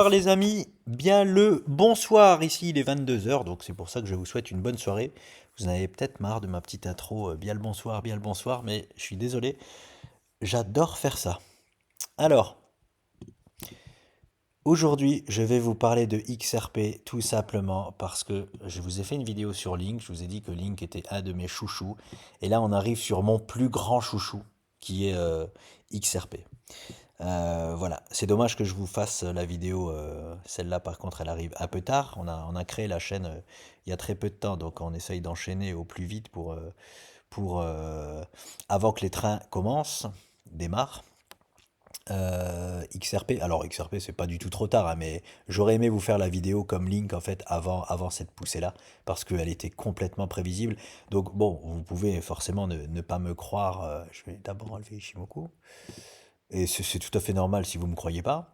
Bonsoir les amis, bien le bonsoir, ici il est 22 heures, donc c'est pour ça que je vous souhaite une bonne soirée. Vous en avez peut-être marre de ma petite intro, bien le bonsoir, mais je suis désolé, j'adore faire ça. Alors, aujourd'hui je vais vous parler de XRP tout simplement parce que je vous ai fait une vidéo sur Link, je vous ai dit que Link était un de mes chouchous, et là on arrive sur mon plus grand chouchou qui est XRP. Voilà, c'est dommage que je vous fasse la vidéo, celle-là par contre elle arrive un peu tard. On a créé la chaîne il y a très peu de temps, donc on essaye d'enchaîner au plus vite pour avant que les trains commencent, démarrent. XRP, alors XRP c'est pas du tout trop tard, hein, mais j'aurais aimé vous faire la vidéo comme Link en fait avant cette poussée-là, parce qu'elle était complètement prévisible. Donc bon, vous pouvez forcément ne pas me croire. Je vais d'abord enlever Ishimoku. Et c'est tout à fait normal si vous ne me croyez pas.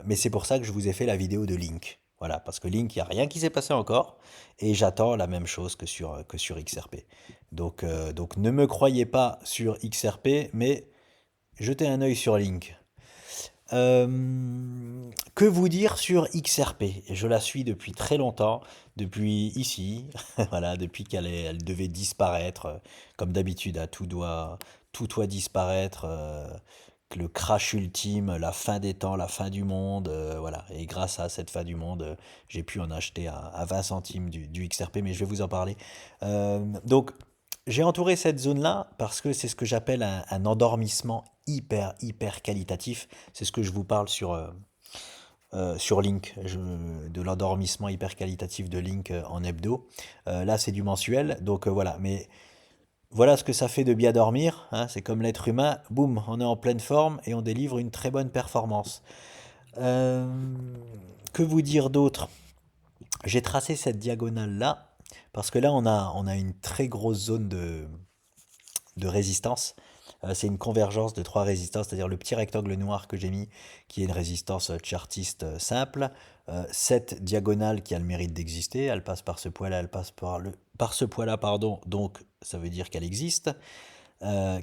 Mais c'est pour ça que je vous ai fait la vidéo de Link. Voilà, parce que Link, il n'y a rien qui s'est passé encore. Et j'attends la même chose que sur XRP. Donc ne me croyez pas sur XRP, mais jetez un œil sur Link. Que vous dire sur XRP? Je la suis depuis très longtemps, depuis ici, voilà, depuis elle devait disparaître. Comme d'habitude, hein, tout doit disparaître. Que le crash ultime, la fin des temps, la fin du monde, voilà. Et grâce à cette fin du monde, j'ai pu en acheter à 20 centimes du XRP, mais je vais vous en parler. Donc, j'ai entouré cette zone-là parce que c'est ce que j'appelle un endormissement hyper qualitatif. C'est ce que je vous parle sur Link, de l'endormissement hyper qualitatif de Link en hebdo. Là, c'est du mensuel, donc voilà. Mais voilà ce que ça fait de bien dormir, hein. C'est comme l'être humain, boum, on est en pleine forme et on délivre une très bonne performance. Euh, que vous dire d'autre? J'ai tracé cette diagonale-là parce que là, on a une très grosse zone de résistance. C'est une convergence de trois résistances, c'est-à-dire le petit rectangle noir que j'ai mis, qui est une résistance chartiste simple. Cette diagonale qui a le mérite d'exister, elle passe par ce poids-là, elle passe par ce poids-là, pardon, donc ça veut dire qu'elle existe.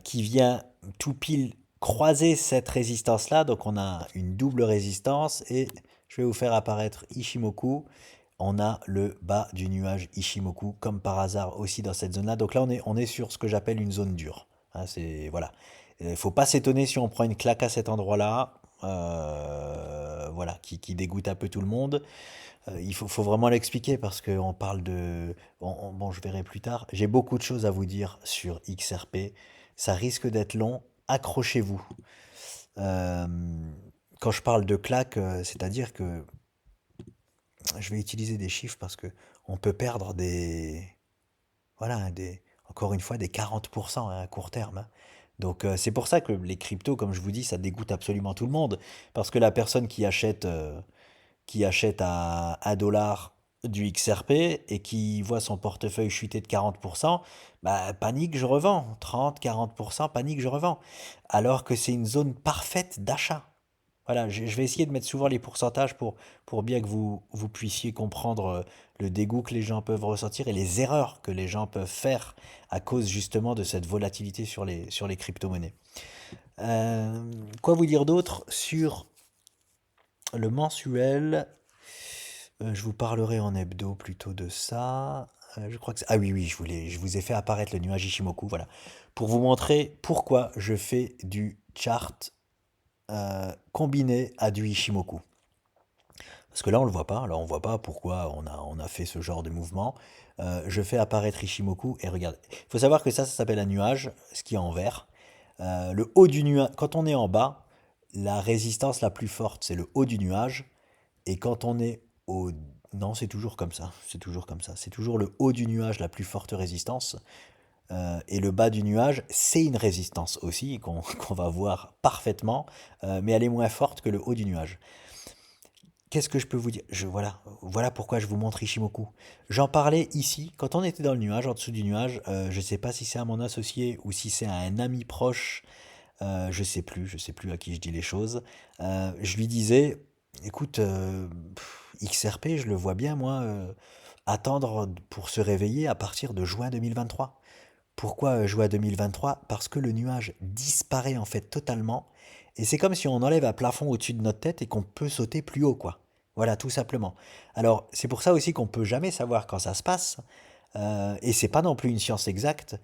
Qui vient tout pile croiser cette résistance-là, donc on a une double résistance, et je vais vous faire apparaître Ishimoku. On a le bas du nuage Ishimoku, comme par hasard aussi dans cette zone-là. Donc là, on est sur ce que j'appelle une zone dure. Hein, voilà. Il ne faut pas s'étonner si on prend une claque à cet endroit-là, voilà, qui dégoûte un peu tout le monde. Il faut vraiment l'expliquer parce qu'on parle de... Bon, je verrai plus tard. J'ai beaucoup de choses à vous dire sur XRP. Ça risque d'être long. Accrochez-vous. Euh, Quand je parle de claque, c'est-à-dire que je vais utiliser des chiffres parce que on peut perdre voilà, encore une fois, des 40% à court terme, hein. Donc c'est pour ça que les cryptos, comme je vous dis, ça dégoûte absolument tout le monde. Parce que la personne qui achète à 1 dollar du XRP et qui voit son portefeuille chuter de 40%, bah, panique, je revends. 30-40%, panique, je revends. Alors que c'est une zone parfaite d'achat. Voilà, je vais essayer de mettre souvent les pourcentages pour bien que vous puissiez comprendre le dégoût que les gens peuvent ressentir et les erreurs que les gens peuvent faire à cause justement de cette volatilité sur les crypto-monnaies. Quoi vous dire d'autre sur le mensuel? Je vous parlerai en hebdo plutôt de ça. Je crois que ah oui, oui, je vous ai fait apparaître le nuage Ishimoku, voilà, pour vous montrer pourquoi je fais du chart combiné à du Ishimoku. Parce que là, on le voit pas. Là, on voit pas pourquoi on a fait ce genre de mouvement. Je fais apparaître Ishimoku et regarde. Il faut savoir que ça s'appelle un nuage, ce qui est en vert. Le haut du nuage, quand on est en bas, la résistance la plus forte, c'est le haut du nuage. Et quand on est au... Non, c'est toujours comme ça. C'est toujours comme ça. C'est toujours le haut du nuage la plus forte résistance. Et le bas du nuage, c'est une résistance aussi, qu'on va voir parfaitement. Mais elle est moins forte que le haut du nuage. Qu'est-ce que je peux vous dire? Voilà pourquoi je vous montre Ishimoku. J'en parlais ici, quand on était dans le nuage, en dessous du nuage. Je ne sais pas si c'est à mon associé ou si c'est à un ami proche. Je sais plus à qui je dis les choses. Je lui disais, écoute, XRP, je le vois bien, moi, attendre pour se réveiller à partir de juin 2023. Pourquoi jouer à 2023? Parce que le nuage disparaît en fait totalement. Et c'est comme si on enlève un plafond au-dessus de notre tête et qu'on peut sauter plus haut, quoi. Voilà, tout simplement. Alors, c'est pour ça aussi qu'on peut jamais savoir quand ça se passe. Et c'est pas non plus une science exacte.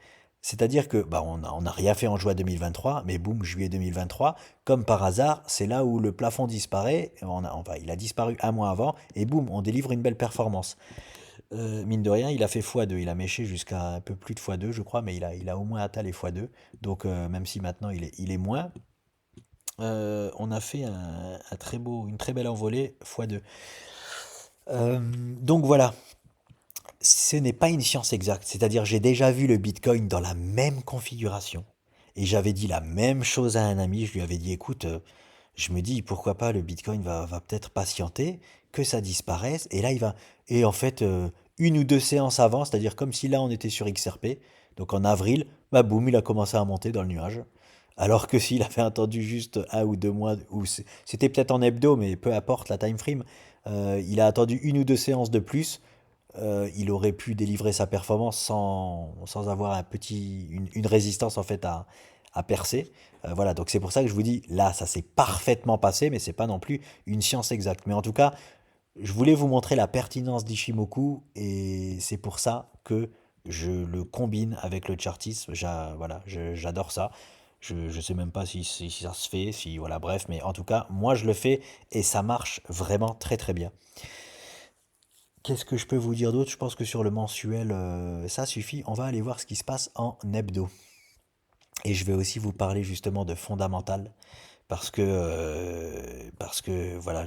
C'est-à-dire que bah, on a rien fait en juin 2023, mais boum, juillet 2023, comme par hasard, c'est là où le plafond disparaît. Enfin, il a disparu un mois avant, et boum, on délivre une belle performance. Mine de rien, il a fait x2, il a méché jusqu'à un peu plus de x2, je crois, mais il a au moins atteint les x2. Donc, même si maintenant il est moins, on a fait un très beau, une très belle envolée x2. Donc voilà, ce n'est pas une science exacte. C'est-à-dire, j'ai déjà vu le Bitcoin dans la même configuration. Et j'avais dit la même chose à un ami. Je lui avais dit, écoute, je me dis, pourquoi pas, le Bitcoin va peut-être patienter, que ça disparaisse. Et là, il va. Et en fait, une ou deux séances avant, c'est-à-dire comme si là, on était sur XRP, donc en avril, bah boum, il a commencé à monter dans le nuage. Alors que s'il avait attendu juste un ou deux mois, ou c'était peut-être en hebdo, mais peu importe la time frame, il a attendu une ou deux séances de plus, il aurait pu délivrer sa performance sans avoir une résistance en fait à percer. Voilà, donc c'est pour ça que je vous dis, là, ça s'est parfaitement passé, mais c'est pas non plus une science exacte. Mais en tout cas, je voulais vous montrer la pertinence d'Ishimoku, et c'est pour ça que je le combine avec le chartisme. Voilà, j'adore ça. Je sais même pas si ça se fait, si voilà, bref, mais en tout cas, moi je le fais et ça marche vraiment très très bien. Qu'est-ce que je peux vous dire d'autre? Je pense que sur le mensuel, ça suffit. On va aller voir ce qui se passe en hebdo. Et je vais aussi vous parler justement de fondamental. Parce que voilà,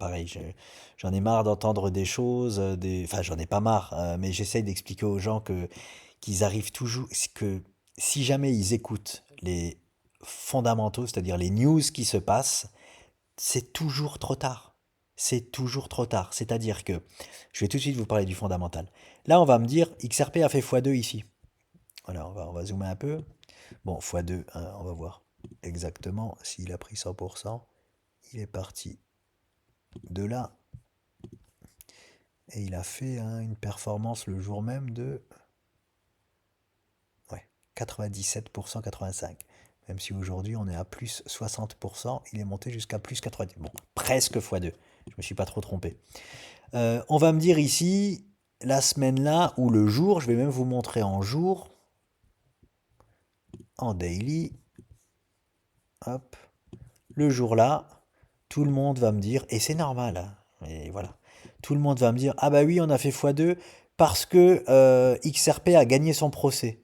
pareil, j'en ai marre d'entendre des choses, enfin j'en ai pas marre, mais j'essaye d'expliquer aux gens qu'ils arrivent toujours, que si jamais ils écoutent les fondamentaux, c'est-à-dire les news qui se passent, c'est toujours trop tard. C'est toujours trop tard. C'est-à-dire que, je vais tout de suite vous parler du fondamental. Là, on va me dire, XRP a fait x2 ici. Voilà, on va zoomer un peu. Bon, x2, hein, on va voir exactement s'il a pris 100%. Il est parti de là. Et il a fait une performance le jour même de ouais, 97%, 85%. Même si aujourd'hui on est à plus 60%, il est monté jusqu'à plus 90%. Bon, presque x2. Je me suis pas trop trompé. On va me dire ici, la semaine là, ou le jour, je vais même vous montrer en jour, en daily, hop, le jour là, tout le monde va me dire, et c'est normal, hein, et voilà, tout le monde va me dire, ah bah oui, on a fait x2 parce que XRP a gagné son procès.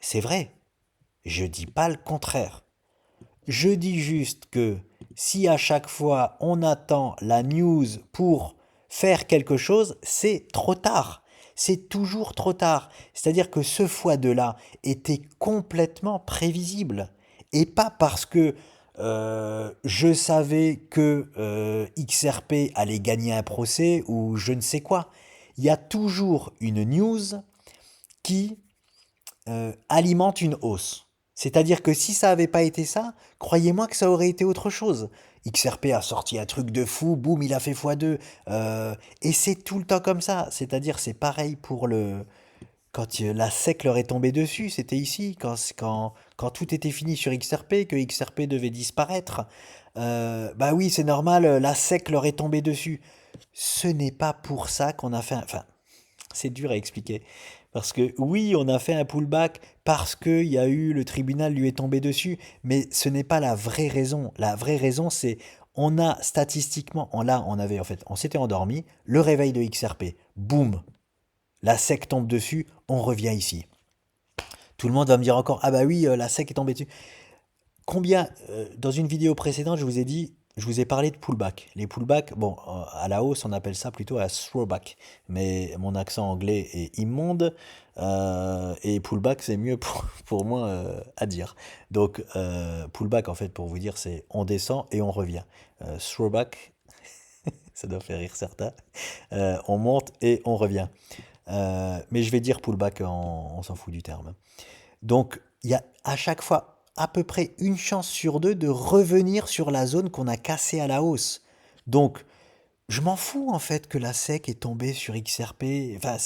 C'est vrai, je dis pas le contraire. Je dis juste que si à chaque fois on attend la news pour faire quelque chose, c'est trop tard. C'est toujours trop tard. C'est-à-dire que ce fois-de-là était complètement prévisible. Et pas parce que je savais que XRP allait gagner un procès ou je ne sais quoi. Il y a toujours une news qui alimente une hausse. C'est-à-dire que si ça n'avait pas été ça, croyez-moi que ça aurait été autre chose. XRP a sorti un truc de fou, boum, il a fait x2. Et c'est tout le temps comme ça. C'est-à-dire, c'est pareil pour le. Quand la SEC leur est tombée dessus, c'était ici, quand tout était fini sur XRP, que XRP devait disparaître. Bah oui, c'est normal, la SEC leur est tombée dessus. Ce n'est pas pour ça qu'on a fait un. Enfin, c'est dur à expliquer. Parce que oui, on a fait un pullback parce qu'il y a eu, le tribunal lui est tombé dessus, mais ce n'est pas la vraie raison. La vraie raison, c'est on a statistiquement, on avait en fait, on s'était endormi, le réveil de XRP, boum, la SEC tombe dessus, on revient ici. Tout le monde va me dire encore, ah bah oui, la SEC est tombée dessus. Combien, dans une vidéo précédente, je vous ai dit, je vous ai parlé de pullback. Les pullbacks, bon, à la hausse, on appelle ça plutôt un throwback. Mais mon accent anglais est immonde. Et pullback, c'est mieux pour moi à dire. Donc, pullback, en fait, pour vous dire, c'est on descend et on revient. Throwback, ça doit faire rire certains. On monte et on revient. Mais je vais dire pullback, on s'en fout du terme. Donc, il y a à chaque fois à peu près une chance sur deux de revenir sur la zone qu'on a cassée à la hausse. Donc, Je m'en fous en fait que la SEC est tombée sur XRP. Enfin,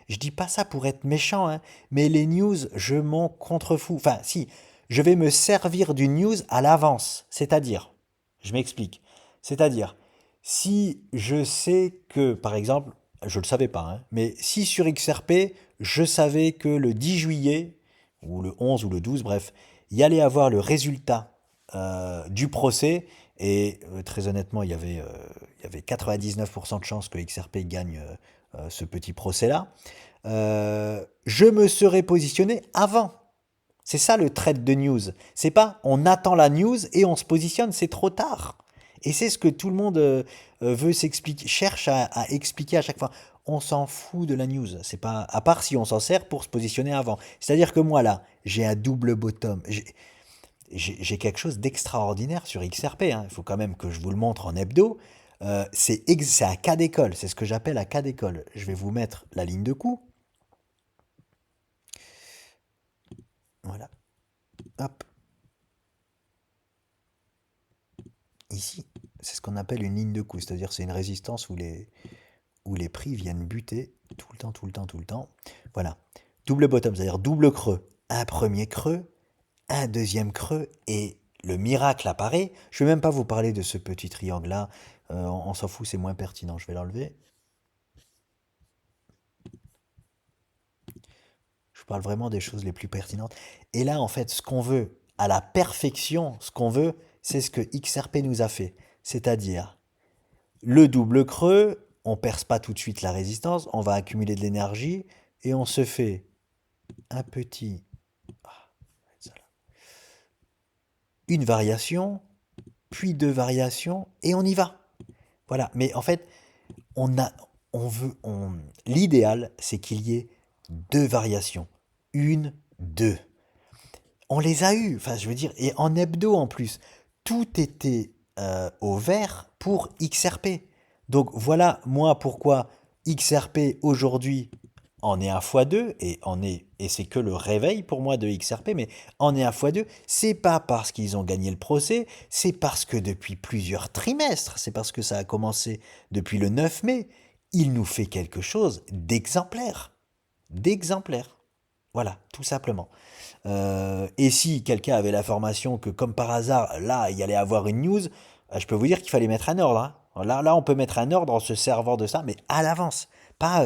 je dis pas ça pour être méchant, hein, mais les news, je m'en contrefous. Enfin, si, je vais me servir d'une news à l'avance. C'est-à-dire, je m'explique. C'est-à-dire, si je sais que, par exemple, je le savais pas, hein, mais si sur XRP, je savais que le 10 juillet, ou le 11 ou le 12, bref, il y allait avoir le résultat du procès, et très honnêtement, il y avait 99% de chances que XRP gagne ce petit procès-là. Je me serais positionné avant. C'est ça le trade de news. C'est pas on attend la news et on se positionne, c'est trop tard. Et c'est ce que tout le monde veut s'expliquer, cherche à expliquer à chaque fois. On s'en fout de la news. C'est pas à part si on s'en sert pour se positionner avant. C'est-à-dire que moi là, j'ai un double bottom. J'ai quelque chose d'extraordinaire sur XRP, hein. Il faut quand même que je vous le montre en hebdo. C'est un cas d'école, c'est ce que j'appelle un cas d'école. Je vais vous mettre la ligne de coup. Voilà, hop, ici. C'est ce qu'on appelle une ligne de coup, c'est-à-dire c'est une résistance où les prix viennent buter tout le temps, tout le temps, tout le temps. Voilà, double bottom, c'est-à-dire double creux. Un premier creux, un deuxième creux, et le miracle apparaît. Je ne vais même pas vous parler de ce petit triangle-là, on s'en fout, c'est moins pertinent, je vais l'enlever. Je parle vraiment des choses les plus pertinentes. Et là, en fait, ce qu'on veut, à la perfection, ce qu'on veut, c'est ce que XRP nous a fait. C'est-à-dire, le double creux, on perce pas tout de suite la résistance, on va accumuler de l'énergie et on se fait un petit, une variation, puis deux variations et on y va. Voilà. Mais en fait, on a, on veut, l'idéal, c'est qu'il y ait deux variations. Une, deux. On les a eus, enfin je veux dire, et en hebdo en plus, tout était au vert pour XRP. Donc voilà moi pourquoi XRP aujourd'hui en est à x2 et c'est que le réveil pour moi de XRP, mais en est à x2, c'est pas parce qu'ils ont gagné le procès, c'est parce que depuis plusieurs trimestres, c'est parce que ça a commencé depuis le 9 mai, il nous fait quelque chose d'exemplaire. D'exemplaire. Voilà, tout simplement. Et si quelqu'un avait l'information que, comme par hasard, là, il y allait avoir une news, je peux vous dire qu'il fallait mettre un ordre, hein. Là, on peut mettre un ordre en se servant de ça, mais à l'avance. Pas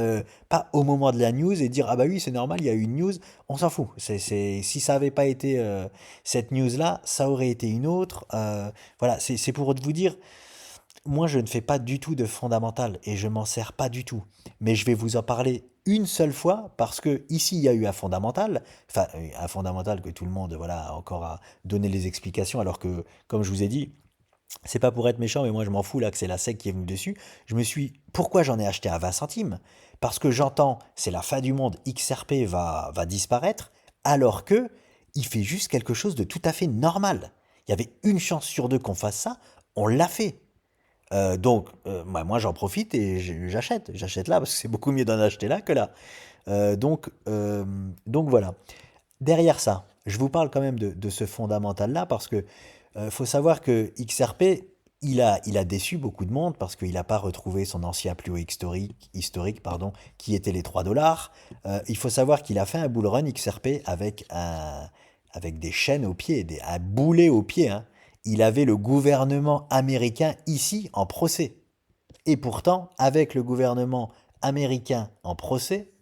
au moment de la news et dire, ah bah oui, c'est normal, il y a eu une news, on s'en fout. Si ça n'avait pas été cette news-là, ça aurait été une autre. Voilà, c'est pour vous dire, moi, je ne fais pas du tout de fondamental et je m'en sers pas du tout. Mais je vais vous en parler une seule fois parce que ici il y a eu un fondamental, enfin un fondamental que tout le monde voilà encore a donné les explications alors que comme je vous ai dit, c'est pas pour être méchant mais moi je m'en fous là que c'est la SEC qui est venue dessus. Pourquoi j'en ai acheté à 20 centimes? Parce que j'entends c'est la fin du monde, XRP va disparaître alors que il fait juste quelque chose de tout à fait normal. Il y avait une chance sur deux qu'on fasse ça, on l'a fait. Moi j'en profite et j'achète. J'achète là parce que c'est beaucoup mieux d'en acheter là que là. Donc voilà. Derrière ça, je vous parle quand même de ce fondamental-là parce que faut savoir que XRP, il a déçu beaucoup de monde parce qu'il n'a pas retrouvé son ancien plus haut historique pardon, qui était les 3 dollars. Il faut savoir qu'il a fait un bull run XRP avec des chaînes au pied, un boulet au pied, hein. Il avait le gouvernement américain ici en procès. Et pourtant, avec le gouvernement américain en procès,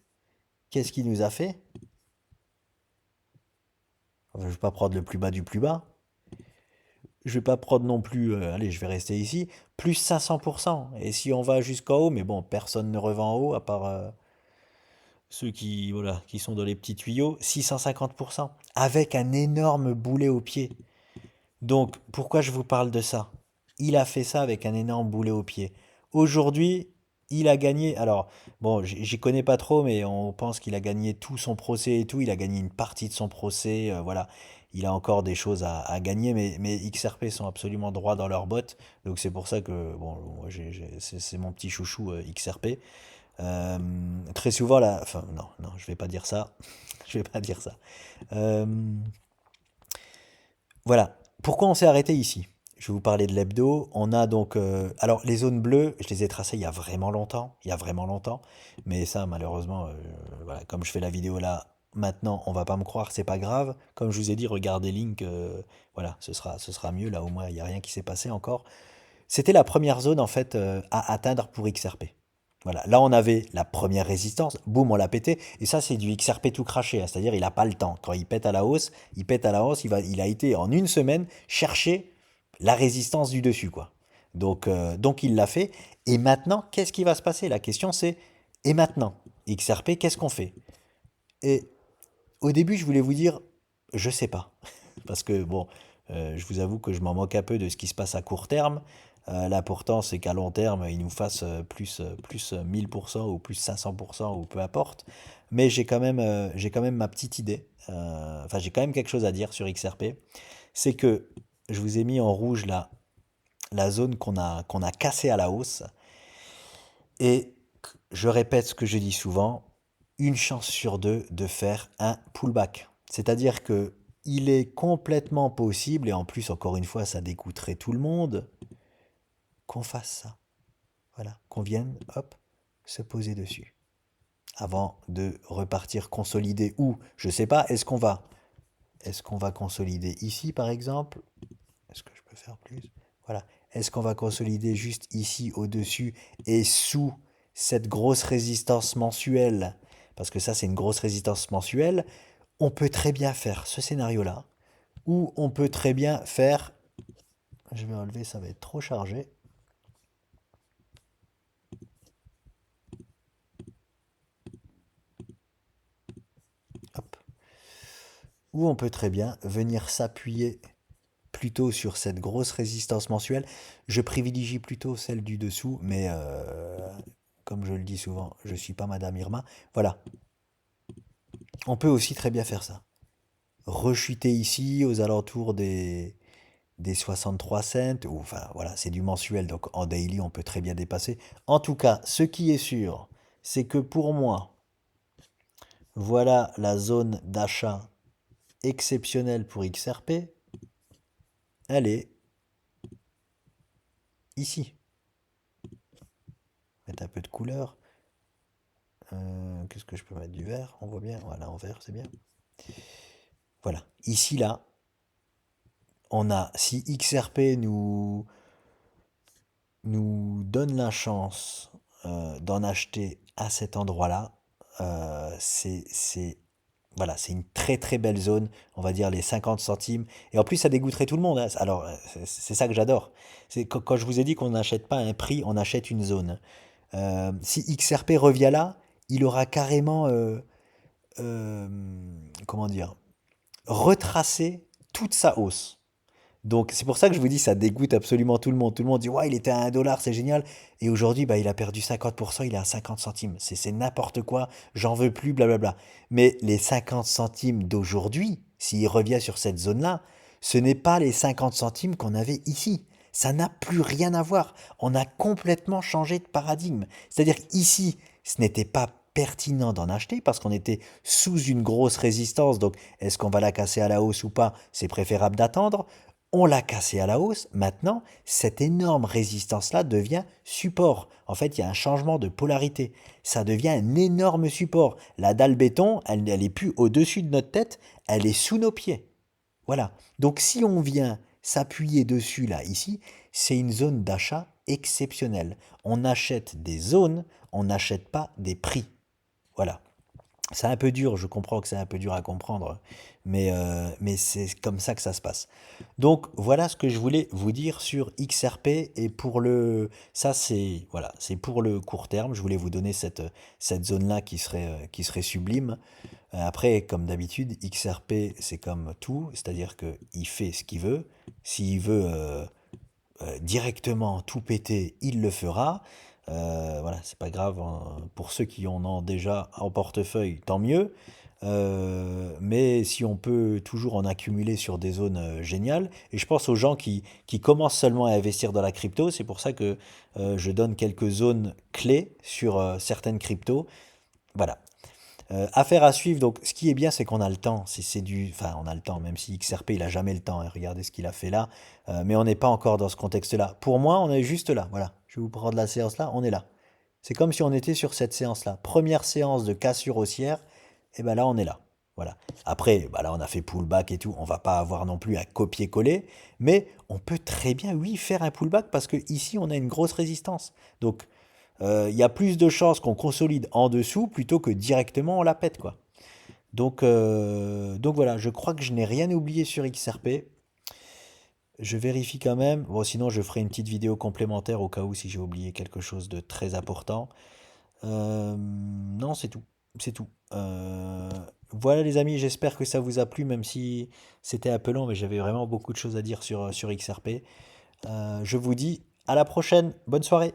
qu'est-ce qu'il nous a fait? Je ne vais pas prendre le plus bas du plus bas. Je vais pas prendre non plus, allez, je vais rester ici, plus 500%. Et si on va jusqu'en haut, mais bon, personne ne revend en haut à part ceux qui, voilà, qui sont dans les petits tuyaux, 650%. Avec un énorme boulet au pied. Donc, pourquoi je vous parle de ça? Il a fait ça avec un énorme boulet au pied. Aujourd'hui, il a gagné. Alors, bon, j'y connais pas trop, mais on pense qu'il a gagné tout son procès et tout. Il a gagné une partie de son procès. Voilà. Il a encore des choses à gagner, mais XRP sont absolument droits dans leurs bottes. Donc, c'est pour ça que, bon, moi, c'est mon petit chouchou XRP. Euh, Très souvent, là. Enfin, non, non, je vais pas dire ça. Je vais pas dire ça. Euh, voilà. Pourquoi on s'est arrêté ici? je vais vous parler de l'hebdo. On a donc, alors les zones bleues, je les ai tracées il y a vraiment longtemps, mais ça malheureusement, voilà, comme je fais la vidéo là maintenant, on va pas me croire, c'est pas grave. Comme je vous ai dit, regardez Link, voilà, ce sera mieux là au moins, il y a rien qui s'est passé encore. C'était la première zone en fait à atteindre pour XRP. Voilà, là on avait la première résistance, boum, on l'a pété, et ça c'est du XRP tout craché, hein, c'est-à-dire il n'a pas le temps. Quand il pète à la hausse, il pète à la hausse, il a été en une semaine chercher la résistance du dessus, quoi. Donc il l'a fait, et maintenant, qu'est-ce qui va se passer? La question c'est, et maintenant, XRP, qu'est-ce qu'on fait? Et au début, je voulais vous dire, je sais pas. Parce que, bon, je vous avoue que je m'en moque un peu de ce qui se passe à court terme. L'important, c'est qu'à long terme, il nous fasse plus 1000% ou plus 500% ou peu importe. Mais j'ai quand même ma petite idée. Enfin, j'ai quand même quelque chose à dire sur XRP. C'est que je vous ai mis en rouge là, la zone qu'on a cassée à la hausse. Et je répète ce que je dis souvent, une chance sur deux de faire un pullback. C'est-à-dire que il est complètement possible, et en plus, encore une fois, ça dégoûterait tout le monde, qu'on fasse ça. Voilà, qu'on vienne, hop, se poser dessus. Avant de repartir consolider où, je sais pas, est-ce qu'on va consolider ici par exemple? Est-ce que je peux faire plus? Voilà. Est-ce qu'on va consolider juste ici au-dessus et sous cette grosse résistance mensuelle? Parce que ça, c'est une grosse résistance mensuelle. On peut très bien faire ce scénario-là. Ou on peut très bien faire... Je vais enlever, ça va être trop chargé. Hop. Ou on peut très bien venir s'appuyer plutôt sur cette grosse résistance mensuelle. Je privilégie plutôt celle du dessous, mais comme je le dis souvent, je ne suis pas Madame Irma. Voilà, on peut aussi très bien faire ça. Rechuter ici aux alentours des 63 cents, ou enfin voilà, c'est du mensuel, donc en daily on peut très bien dépasser. En tout cas, ce qui est sûr, c'est que pour moi, voilà la zone d'achat exceptionnelle pour XRP, elle est ici. Mettre un peu de couleur. Qu'est-ce que je peux mettre? Du vert, on voit bien. Voilà, en vert, c'est bien. Voilà. Ici, là, on a, si XRP nous donne la chance d'en acheter à cet endroit-là, voilà, c'est une très très belle zone, on va dire les 50 centimes. Et en plus, ça dégoûterait tout le monde, hein. Alors, c'est ça que j'adore. C'est quand je vous ai dit qu'on n'achète pas un prix, on achète une zone. Si XRP revient là, il aura carrément, euh, comment dire, retracé toute sa hausse. Donc c'est pour ça que je vous dis, ça dégoûte absolument tout le monde. Tout le monde dit, ouais, il était à 1 dollar, c'est génial. Et aujourd'hui, bah, il a perdu 50%, il est à 50 centimes. C'est n'importe quoi, j'en veux plus, blablabla. Mais les 50 centimes d'aujourd'hui, s'il revient sur cette zone-là, ce n'est pas les 50 centimes qu'on avait ici. Ça n'a plus rien à voir. On a complètement changé de paradigme. C'est-à-dire qu'ici, ce n'était pas pertinent d'en acheter parce qu'on était sous une grosse résistance. Donc, est-ce qu'on va la casser à la hausse ou pas? C'est préférable d'attendre. On l'a cassé à la hausse. Maintenant, cette énorme résistance-là devient support. En fait, il y a un changement de polarité. Ça devient un énorme support. La dalle béton, elle n'est plus au-dessus de notre tête, elle est sous nos pieds. Voilà. Donc si on vient s'appuyer dessus, là, ici, c'est une zone d'achat exceptionnelle. On achète des zones, on n'achète pas des prix. Voilà. C'est un peu dur, je comprends que c'est un peu dur à comprendre, mais c'est comme ça que ça se passe. Donc voilà ce que je voulais vous dire sur XRP et pour le ça c'est voilà, c'est pour le court terme, je voulais vous donner cette zone-là qui serait sublime. Après comme d'habitude, XRP c'est comme tout, c'est-à-dire que il fait ce qu'il veut, s'il veut directement tout péter, il le fera. Voilà, c'est pas grave, hein. Pour ceux qui en ont déjà en portefeuille, tant mieux. Mais si on peut toujours en accumuler sur des zones géniales, et je pense aux gens qui commencent seulement à investir dans la crypto, c'est pour ça que je donne quelques zones clés sur certaines cryptos. Voilà. Affaire à suivre. Donc, ce qui est bien, c'est qu'on a le temps. Enfin, on a le temps, même si XRP, il a jamais le temps, hein. Regardez ce qu'il a fait là. Mais on n'est pas encore dans ce contexte-là. Pour moi, on est juste là. Voilà. Je vais vous prendre la séance là. On est là. C'est comme si on était sur cette séance-là. Première séance de cassure haussière. Et ben là, on est là. Voilà. Après, bah là, on a fait pullback et tout. On va pas avoir non plus à copier-coller. Mais on peut très bien, oui, faire un pullback parce que ici, on a une grosse résistance. Donc, il y a plus de chances qu'on consolide en dessous plutôt que directement on la pète, quoi. Donc voilà, je crois que je n'ai rien oublié sur XRP. Je vérifie quand même. Bon, sinon, je ferai une petite vidéo complémentaire au cas où si j'ai oublié quelque chose de très important. Non, c'est tout. C'est tout. Voilà les amis, j'espère que ça vous a plu, même si c'était un peu long, mais j'avais vraiment beaucoup de choses à dire sur XRP. Je vous dis à la prochaine. Bonne soirée.